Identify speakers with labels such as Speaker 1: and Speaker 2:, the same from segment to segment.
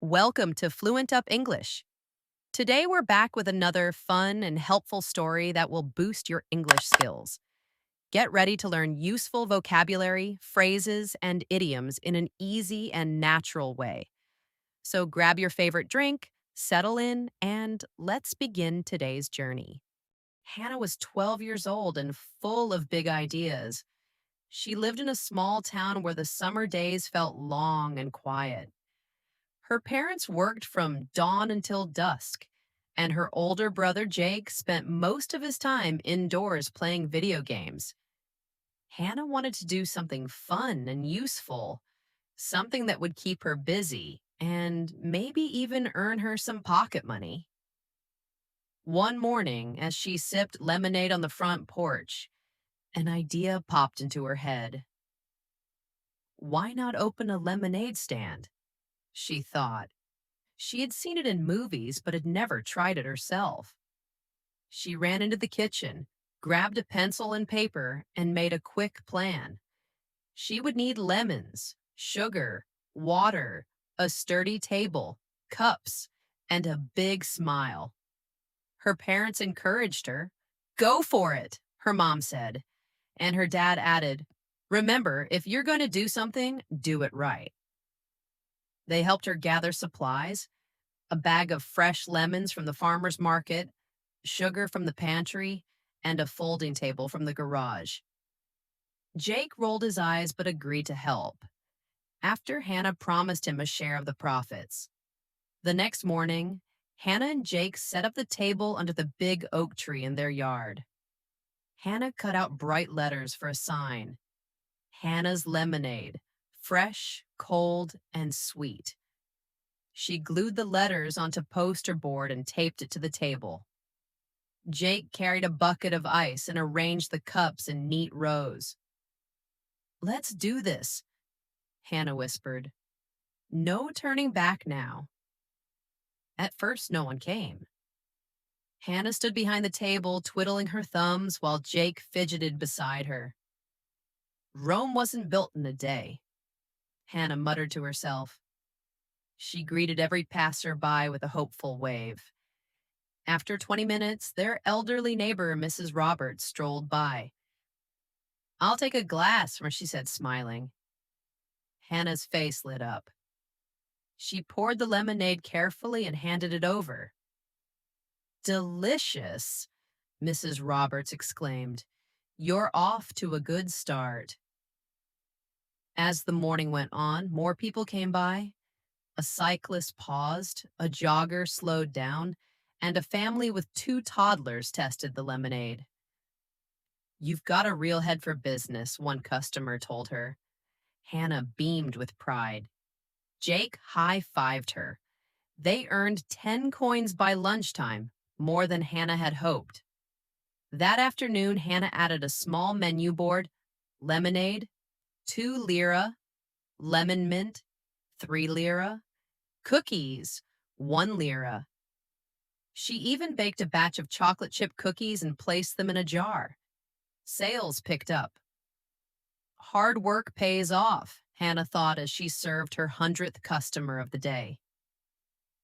Speaker 1: Welcome to FluentUp English. Today we're back with another fun and helpful story that will boost your English skills. Get ready to learn useful vocabulary, phrases, and idioms in an easy and natural way. So grab your favorite drink, settle in, and let's begin today's journey. Hannah was 12 years old and full of big ideas. She lived in a small town where the summer days felt long and quiet. Her parents worked from dawn until dusk, and her older brother Jake spent most of his time indoors playing video games. Hannah wanted to do something fun and useful, something that would keep her busy and maybe even earn her some pocket money. One morning, as she sipped lemonade on the front porch, an idea popped into her head. Why not open a lemonade stand? She thought. She had seen it in movies, but had never tried it herself. She ran into the kitchen, grabbed a pencil and paper, and made a quick plan. She would need lemons, sugar, water, a sturdy table, cups, and a big smile. Her parents encouraged her. Go for it, her mom said. And her dad added, remember, if you're going to do something, do it right. They helped her gather supplies, a bag of fresh lemons from the farmer's market, sugar from the pantry, and a folding table from the garage. Jake rolled his eyes but agreed to help, after Hannah promised him a share of the profits. The next morning, Hannah and Jake set up the table under the big oak tree in their yard. Hannah cut out bright letters for a sign. Hannah's Lemonade, fresh, cold, and sweet. She glued the letters onto poster board and taped it to the table. Jake carried a bucket of ice and arranged the cups in neat rows. Let's do this, Hannah whispered. No turning back now. At first, no one came. Hannah stood behind the table, twiddling her thumbs while Jake fidgeted beside her. Rome wasn't built in a day, Hannah muttered to herself. She greeted every passerby with a hopeful wave. After 20 minutes, their elderly neighbor, Mrs. Roberts, strolled by. I'll take a glass, she said, smiling. Hannah's face lit up. She poured the lemonade carefully and handed it over. Delicious, Mrs. Roberts exclaimed. You're off to a good start. As the morning went on, more people came by. A cyclist paused, a jogger slowed down, and a family with 2 toddlers tested the lemonade. You've got a real head for business, one customer told her. Hannah beamed with pride. Jake high-fived her. They earned 10 coins by lunchtime, more than Hannah had hoped. That afternoon, Hannah added a small menu board: lemonade, 2 lira, lemon mint, 3 lira, cookies, 1 lira. She even baked a batch of chocolate chip cookies and placed them in a jar. Sales picked up. Hard work pays off, Hannah thought as she served her 100th customer of the day.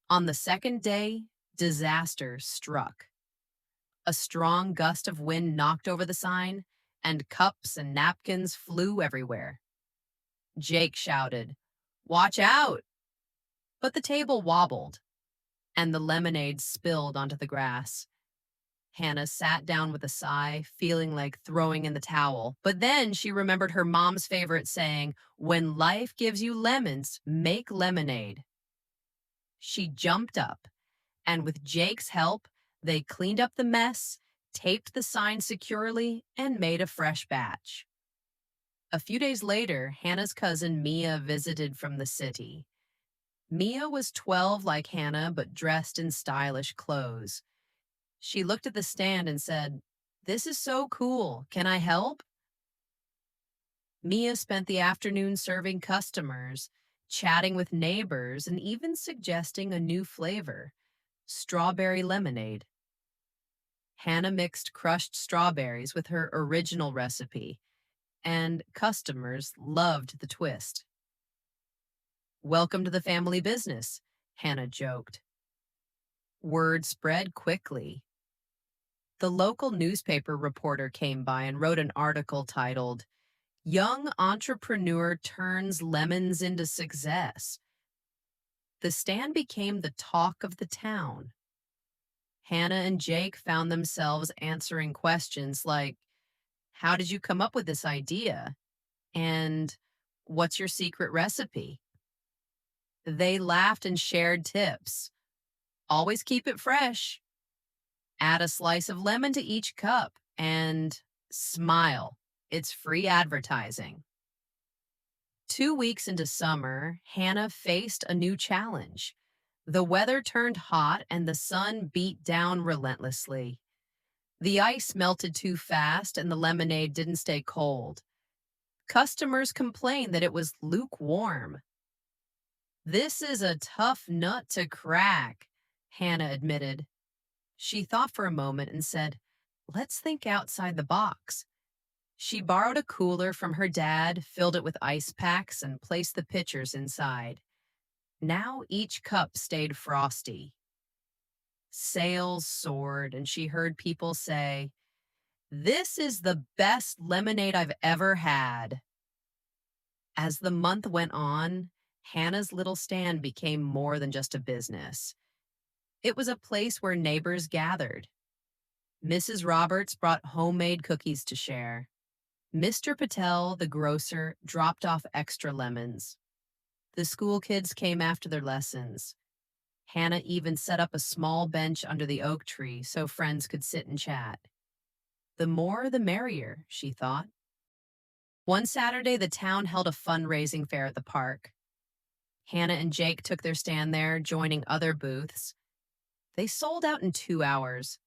Speaker 1: On the second day, disaster struck. A strong gust of wind knocked over the sign, and cups and napkins flew everywhere. Jake shouted, "Watch out!" But the table wobbled, and the lemonade spilled onto the grass. Hannah sat down with a sigh, feeling like throwing in the towel. But then she remembered her mom's favorite saying, when life gives you lemons, make lemonade. She jumped up, and with Jake's help, they cleaned up the mess, taped the sign securely, and made a fresh batch. A few days later, Hannah's cousin Mia visited from the city. Mia was 12 like Hannah, but dressed in stylish clothes. She looked at the stand and said, "This is so cool. Can I help?" Mia spent the afternoon serving customers, chatting with neighbors, and even suggesting a new flavor: strawberry lemonade. Hannah mixed crushed strawberries with her original recipe, and customers loved the twist. "Welcome to the family business," Hannah joked. Word spread quickly. The local newspaper reporter came by and wrote an article titled, Young Entrepreneur Turns Lemons into Success. The stand became the talk of the town. Hannah and Jake found themselves answering questions like, how did you come up with this idea? And what's your secret recipe? They laughed and shared tips. Always keep it fresh. Add a slice of lemon to each cup and smile. It's free advertising. 2 weeks into summer, Hannah faced a new challenge. The weather turned hot and the sun beat down relentlessly. The ice melted too fast and the lemonade didn't stay cold. Customers complained that it was lukewarm. This is a tough nut to crack, Hannah admitted. She thought for a moment and said, let's think outside the box. She borrowed a cooler from her dad, filled it with ice packs, and placed the pitchers inside. Now each cup stayed frosty. Sales soared, and she heard people say, this is the best lemonade I've ever had. As the month went on, Hannah's little stand became more than just a business. It was a place where neighbors gathered. Mrs. Roberts brought homemade cookies to share. Mr. Patel, the grocer, dropped off extra lemons. The school kids came after their lessons. Hannah even set up a small bench under the oak tree so friends could sit and chat. The more, the merrier, she thought. One Saturday, the town held a fundraising fair at the park. Hannah and Jake took their stand there, joining other booths. They sold out in 2 hours.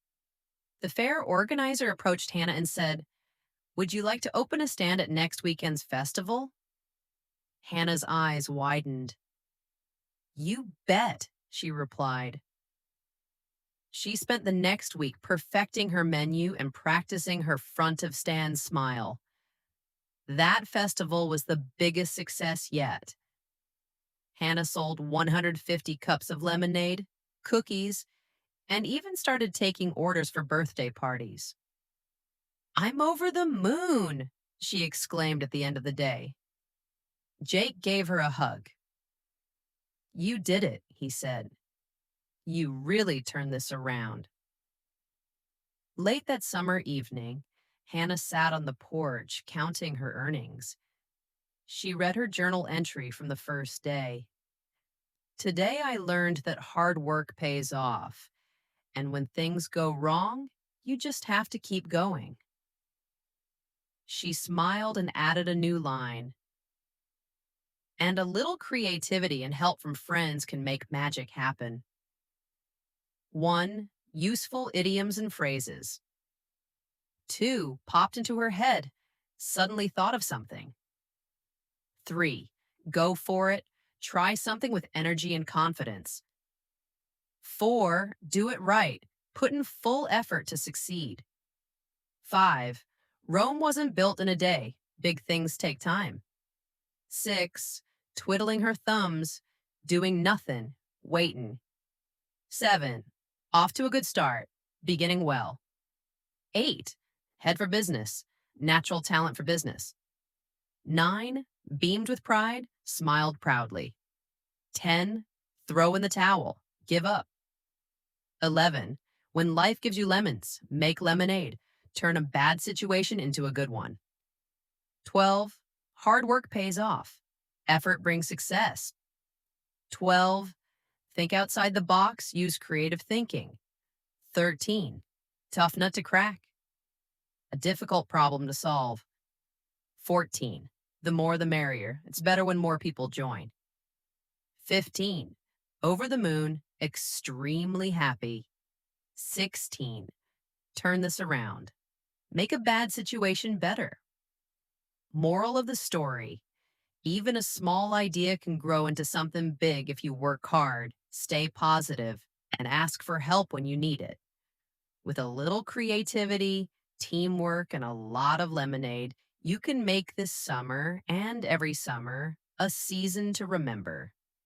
Speaker 1: The fair organizer approached Hannah and said, would you like to open a stand at next weekend's festival? Hannah's eyes widened. You bet, she replied. She spent the next week perfecting her menu and practicing her front of stand smile. That festival was the biggest success yet. Hannah sold 150 cups of lemonade, cookies, and even started taking orders for birthday parties. I'm over the moon, she exclaimed at the end of the day. Jake gave her a hug. You did it, he said. You really turned this around. Late that summer evening, Hannah sat on the porch counting her earnings. She read her journal entry from the first day. Today I learned that hard work pays off, and when things go wrong, you just have to keep going. She smiled and added a new line. And a little creativity and help from friends can make magic happen. 1. Useful idioms and phrases. 2. Popped into her head. Suddenly thought of something. 3. Go for it. Try something with energy and confidence. 4. Do it right. Put in full effort to succeed. 5. Rome wasn't built in a day. Big things take time. 6. Twiddling her thumbs, doing nothing, waiting. 7. Off to a good start, beginning well. 8. Head for business, natural talent for business. 9. Beamed with pride, smiled proudly. 10. Throw in the towel, give up. 11. When life gives you lemons, make lemonade. Turn a bad situation into a good one. 12. Hard work pays off. Effort brings success. 12. Think outside the box, use creative thinking. 13. Tough nut to crack. A difficult problem to solve. 14. The more the merrier. It's better when more people join. 15. Over the moon, extremely happy. 16. Turn this around. Make a bad situation better. Moral of the story: even a small idea can grow into something big if you work hard, stay positive, and ask for help when you need it. With a little creativity, teamwork, and a lot of lemonade, you can make this summer and every summer a season to remember.